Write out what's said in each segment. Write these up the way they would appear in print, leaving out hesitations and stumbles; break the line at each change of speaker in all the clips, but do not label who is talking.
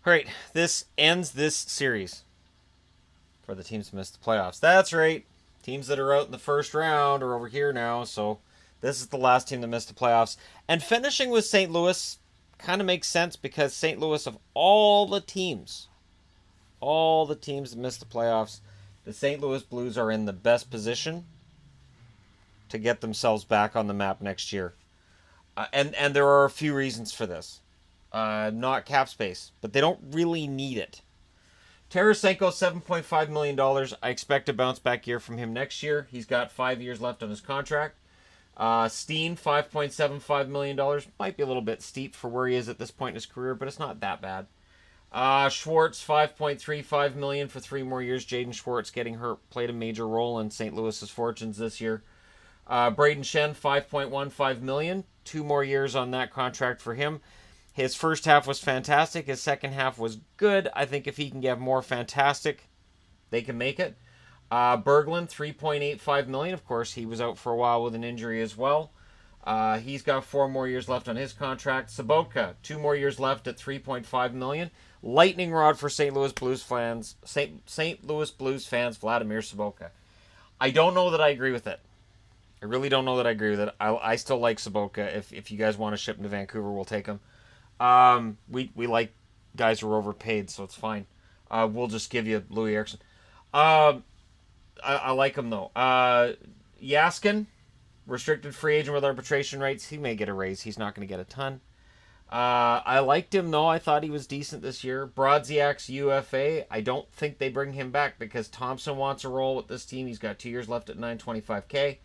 All right, this ends this series for the teams that missed the playoffs. That's right. Teams that are out in the first round are over here now, so this is the last team that missed the playoffs. And finishing with St. Louis kind of makes sense because St. Louis, of all the teams that missed the playoffs, the St. Louis Blues are in the best position to get themselves back on the map next year. And there are a few reasons for this. Not cap space, but they don't really need it. Tarasenko, $7.5 million. I expect a bounce back year from him next year. He's got 5 years left on his contract. Steen, $5.75 million. Might be a little bit steep for where he is at this point in his career, but it's not that bad. Schwartz, $5.35 million for 3 more years. Jaden Schwartz getting hurt played a major role in St. Louis's fortunes this year. Braden Shen, $5.15 million. 2 more years on that contract for him. His first half was fantastic. His second half was good. I think if he can get more fantastic, they can make it. Berglund, $3.85 million. Of course, he was out for a while with an injury as well. He's got 4 more years left on his contract. Sobotka, 2 more years left at $3.5 million. Lightning rod for St. Louis Blues fans. St. Louis Blues fans, Vladimir Sobotka. I don't know that I agree with it. I really don't know that I agree with it. I still like Sobotka. If you guys want to ship him to Vancouver, we'll take him. We like guys who are overpaid, so it's fine. We'll just give you Louis Eriksson. I like him though. Yaskin, restricted free agent with arbitration rights. He may get a raise. He's not going to get a ton. I liked him though. I thought he was decent this year. Brodziak's UFA. I don't think they bring him back because Thompson wants a role with this team. He's got 2 years left at $925K.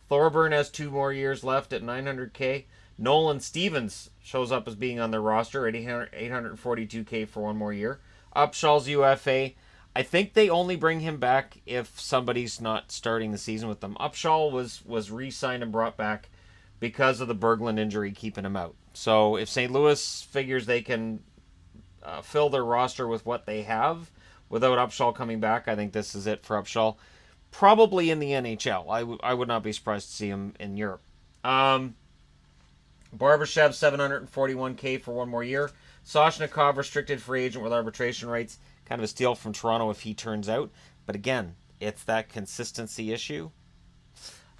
Thorburn has 2 more years left at $900K. Nolan Stevens shows up as being on their roster at $842K for 1 more year. Upshaw's UFA. I think they only bring him back if somebody's not starting the season with them. Upshaw was re-signed and brought back because of the Berglund injury keeping him out. So if St. Louis figures they can fill their roster with what they have without Upshaw coming back, I think this is it for Upshaw. Probably in the NHL. I would not be surprised to see him in Europe. Barbashev, $741K for 1 more year. Soshnikov, restricted free agent with arbitration rights. Kind of a steal from Toronto if he turns out. But again, it's that consistency issue.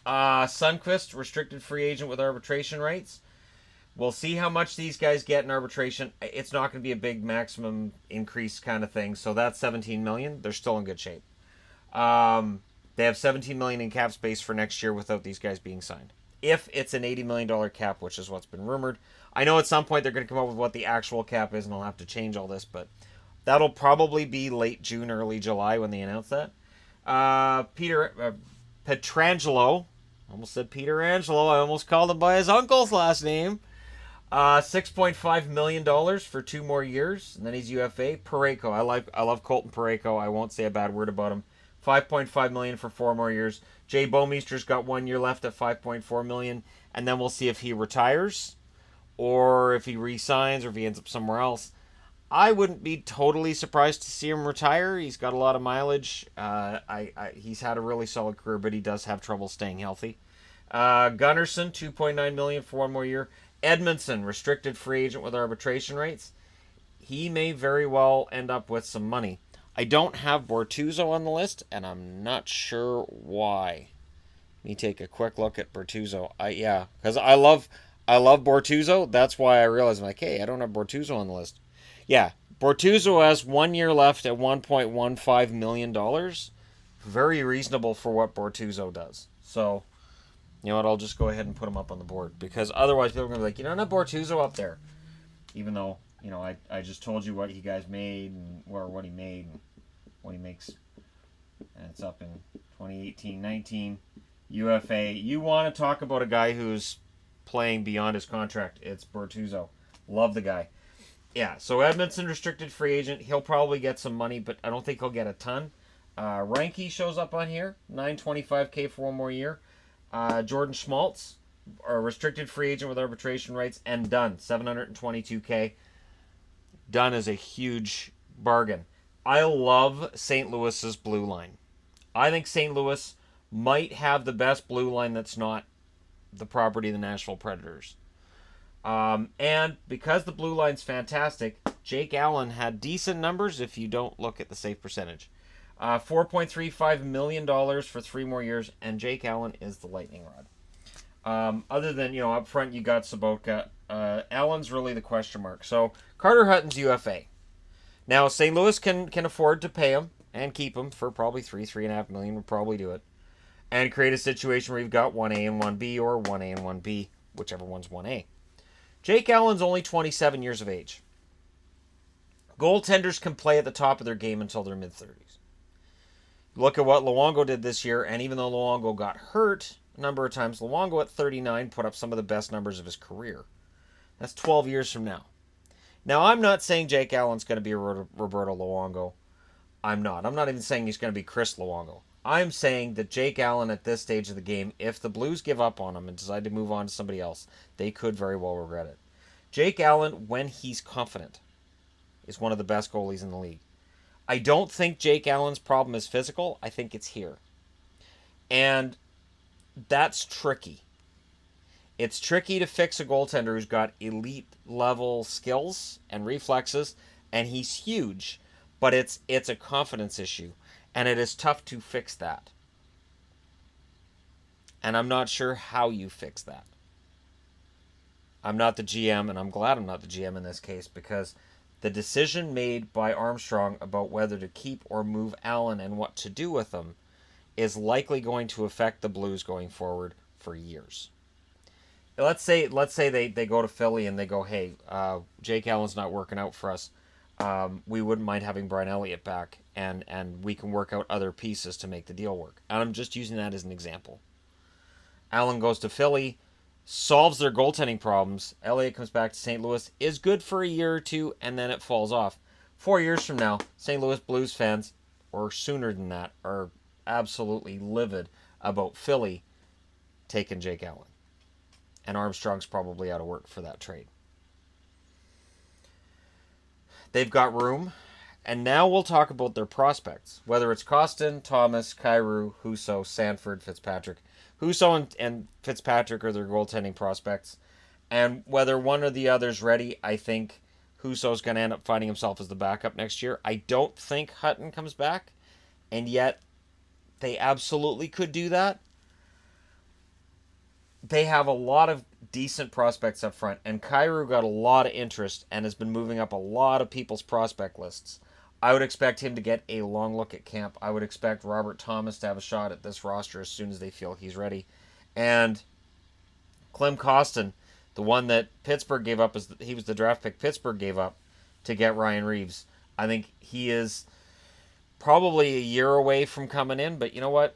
Sundqvist, restricted free agent with arbitration rights. We'll see how much these guys get in arbitration. It's not going to be a big maximum increase kind of thing. So that's $17 million. They're still in good shape. They have $17 million in cap space for next year without these guys being signed. If it's an $80 million cap, which is what's been rumored. I know at some point they're going to come up with what the actual cap is, and I'll have to change all this, but that'll probably be late June, early July when they announce that. Pietrangelo, almost said Peter Angelo. I almost called him by his uncle's last name. $6.5 million for 2 more years, and then he's UFA. Parayko, I love Colton Parayko. I won't say a bad word about him. $5.5 million for 4 more years. Jay Bouwmeester's got 1 year left at $5.4 million, and then we'll see if he retires, or if he re-signs, or if he ends up somewhere else. I wouldn't be totally surprised to see him retire. He's got a lot of mileage. He's had a really solid career, but he does have trouble staying healthy. Gunnarsson, $2.9 million for 1 more year. Edmondson, restricted free agent with arbitration rights. He may very well end up with some money. I don't have Bortuzzo on the list, and I'm not sure why. Let me take a quick look at Bortuzzo. Because I love Bortuzzo. That's why I realized, I'm like, hey, I don't have Bortuzzo on the list. Yeah, Bortuzzo has 1 year left at $1.15 million. Very reasonable for what Bortuzzo does. So, you know what, I'll just go ahead and put him up on the board. Because otherwise people are going to be like, you don't have Bortuzzo up there. Even though, I just told you what you guys made, or what he made, and what he makes. And it's up in 2018-19 UFA. You want to talk about a guy who's playing beyond his contract. It's Bortuzzo. Love the guy. Yeah, so Edmondson, restricted free agent. He'll probably get some money, but I don't think he'll get a ton. Reinke shows up on here. $925K for 1 more year. Jordan Schmaltz, a restricted free agent with arbitration rights. And Dunn, $722K. Dunn is a huge bargain. I love St. Louis's blue line. I think St. Louis might have the best blue line that's not the property of the Nashville Predators. And because the blue line's fantastic, Jake Allen had decent numbers if you don't look at the save percentage. $4.35 million for 3 more years, and Jake Allen is the lightning rod. Other than, up front, you got Sobotka. Allen's really the question mark. So, Carter Hutton's UFA. Now, St. Louis can afford to pay him and keep him for probably $3.5 million. Would probably do it. And create a situation where you've got 1A and 1B, or 1A and 1B, whichever one's 1A. Jake Allen's only 27 years of age. Goaltenders can play at the top of their game until their mid-30s. Look at what Luongo did this year, and even though Luongo got hurt a number of times, Luongo at 39 put up some of the best numbers of his career. That's 12 years from now. Now, I'm not saying Jake Allen's going to be a Roberto Luongo. I'm not. I'm not even saying he's going to be Chris Luongo. I'm saying that Jake Allen at this stage of the game, if the Blues give up on him and decide to move on to somebody else, they could very well regret it. Jake Allen, when he's confident, is one of the best goalies in the league. I don't think Jake Allen's problem is physical. I think it's here. And that's tricky. It's tricky to fix a goaltender who's got elite level skills and reflexes, and he's huge, but it's a confidence issue, and it is tough to fix that. And I'm not sure how you fix that. I'm not the GM, and I'm glad I'm not the GM in this case, because the decision made by Armstrong about whether to keep or move Allen and what to do with him is likely going to affect the Blues going forward for years. Let's say they go to Philly and they go, hey, Jake Allen's not working out for us. We wouldn't mind having Brian Elliott back, and we can work out other pieces to make the deal work. And I'm just using that as an example. Allen goes to Philly, solves their goaltending problems. Elliott comes back to St. Louis, is good for a year or two, and then it falls off. 4 years from now, St. Louis Blues fans, or sooner than that, are absolutely livid about Philly taking Jake Allen. And Armstrong's probably out of work for that trade. They've got room. And now we'll talk about their prospects. Whether it's Costin, Thomas, Kyrou, Husso, Sanford, Fitzpatrick. Husso and Fitzpatrick are their goaltending prospects. And whether one or the other's ready, I think Husso's going to end up finding himself as the backup next year. I don't think Hutton comes back. And yet, they absolutely could do that. They have a lot of decent prospects up front, and Kyrou got a lot of interest and has been moving up a lot of people's prospect lists. I would expect him to get a long look at camp. I would expect Robert Thomas to have a shot at this roster as soon as they feel he's ready. And Clem Costin, the one that Pittsburgh gave up, he was the draft pick Pittsburgh gave up to get Ryan Reeves. I think he is probably a year away from coming in, but you know what?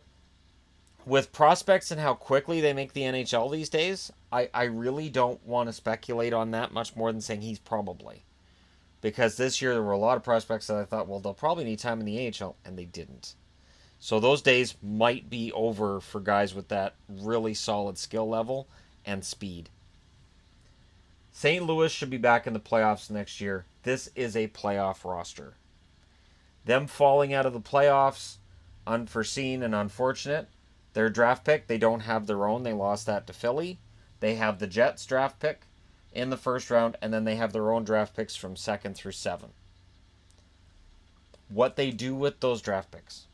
With prospects and how quickly they make the NHL these days, I really don't want to speculate on that much more than saying he's probably. Because this year there were a lot of prospects that I thought, well, they'll probably need time in the AHL, and they didn't. So those days might be over for guys with that really solid skill level and speed. St. Louis should be back in the playoffs next year. This is a playoff roster. Them falling out of the playoffs, unforeseen and unfortunate. Their draft pick, they don't have their own. They lost that to Philly. They have the Jets draft pick in the first round, and then they have their own draft picks from 2nd through 7. What they do with those draft picks,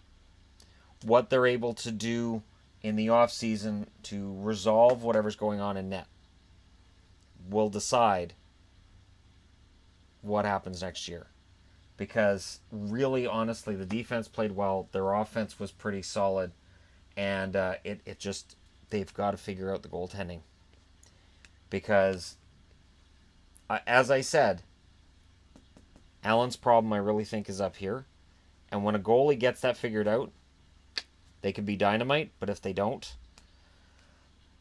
what they're able to do in the offseason to resolve whatever's going on in net, will decide what happens next year. Because really, honestly, the defense played well. Their offense was pretty solid. And it just, they've got to figure out the goaltending. Because, as I said, Allen's problem I really think is up here. And when a goalie gets that figured out, they can be dynamite. But if they don't,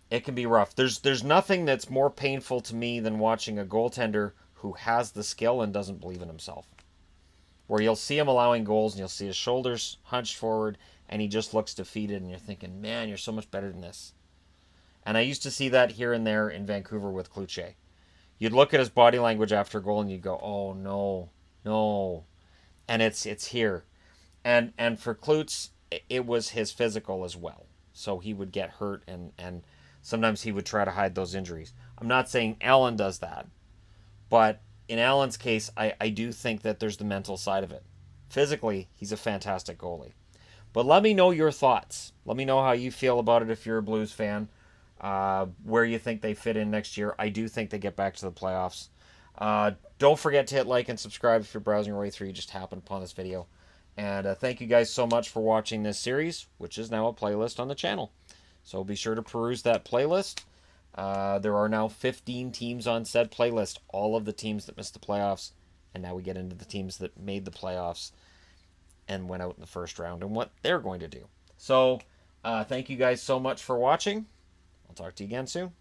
it can be rough. There's nothing that's more painful to me than watching a goaltender who has the skill and doesn't believe in himself. Where you'll see him allowing goals and you'll see his shoulders hunched forward and he just looks defeated and you're thinking, man, you're so much better than this. And I used to see that here and there in Vancouver with Cloutier. You'd look at his body language after a goal and you'd go, oh, no. And it's here. And for Klutz, it was his physical as well. So he would get hurt and sometimes he would try to hide those injuries. I'm not saying Allen does that, but in Allen's case, I do think that there's the mental side of it. Physically, he's a fantastic goalie. But let me know your thoughts. Let me know how you feel about it if you're a Blues fan. Where you think they fit in next year. I do think they get back to the playoffs. Don't forget to hit like and subscribe if you're browsing your way through. You just happened upon this video. And thank you guys so much for watching this series, which is now a playlist on the channel. So be sure to peruse that playlist. There are now 15 teams on said playlist. All of the teams that missed the playoffs. And now we get into the teams that made the playoffs and went out in the first round and what they're going to do. So thank you guys so much for watching. I'll talk to you again soon.